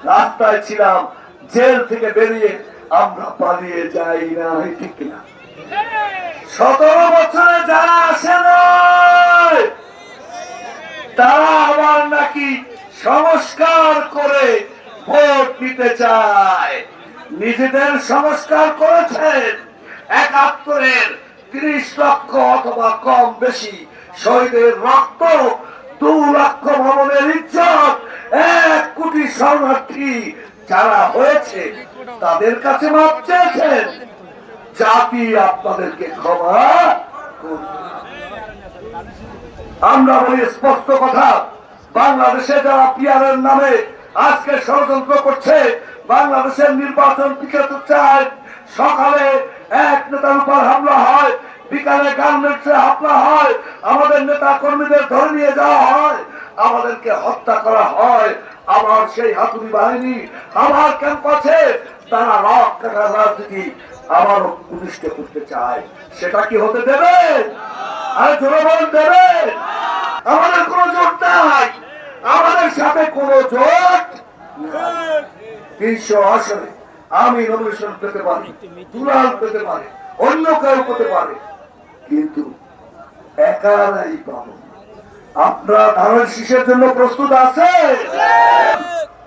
রাস্তায় ছিলাম, জেল থেকে বেরিয়ে আমরা পালিয়ে যাই না, ঠিক কিনা? 17 বছরে যারা আসে নয়, তারা আবার নাকি সংস্কার করে ভোট নিতে চায়। নিজেদের সংস্কার করেছেন 71-এর 30 লক্ষ অথবা কম বেশি শহীদের রক্ত, 2 লক্ষ ভবনের ইজ্জত, 1 কোটি শরণার্থী যারা হয়েছে তাদের কাছে মাপ চেয়েছেন। জাতি আপনাদেরকে ক্ষমা করবে। আমরা বলি স্পষ্ট কথা, বাংলাদেশে যারা পিয়ারের নামে আজকে ষড়যন্ত্র করছে, বাংলাদেশের নির্বাচন টিকাতে চায়, সকালে এক নেতার উপর হামলা হয়, বিকালে গার্মেন্টসে হামলা হয়, আমাদের নেতা কর্মীদের ধরে নিয়ে যাওয়া হয়, আমাদেরকে হত্যা করা হয়। আবার সেই হাতুড়ি বাহিনী আমার ক্যাম্প আছে, তারা রক কাটার রাজনীতি আবারও প্রতিষ্ঠা করতে চায়। সেটা কি হতে দেবে? আর জনগণ দেবে? আমাদের কোন জোট নাই, আমাদের সাথে কোন জোট। 300 আসনে আমি নমিনেশন পেতে পারি, দুলাল পেতে পারে, অন্য কেউ পেতে পারে, কিন্তু একাই পাবো। আপনারা ধানের শীষের জন্য প্রস্তুত আছে?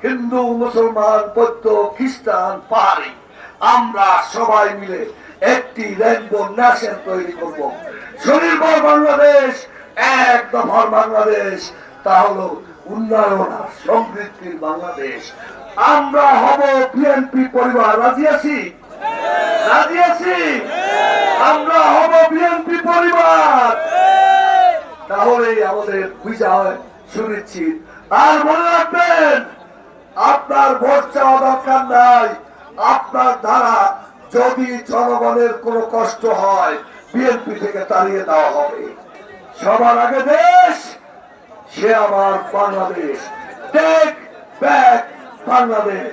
হিন্দু, মুসলমান, বৌদ্ধ, খ্রিস্টান, পাহাড়ি, আমরা সবাই মিলে একটি রেইনবো নেশন তৈরি করব। স্বনির্ভর বাংলাদেশ, এক দফার বাংলাদেশ, তা হলো উন্নয়ন আর সমৃদ্ধির বাংলাদেশ। আমরা হব বিএনপি পরিবার। রাজি আছি? রাজি আছি? আমরা হব বিএনপি পরিবার, তাহলেই আমাদের বিজয় সুনিশ্চিত। আর মনে রাখবেন, আপনার ভোট চাওয়া দরকার নাই। আপনার দ্বারা যদি জনগণের কোনো কষ্ট হয়, বিএনপি থেকে তাড়িয়ে দেওয়া হবে। সবার আগে দেশ, সে আমার বাংলাদেশ। Take back Bangladesh.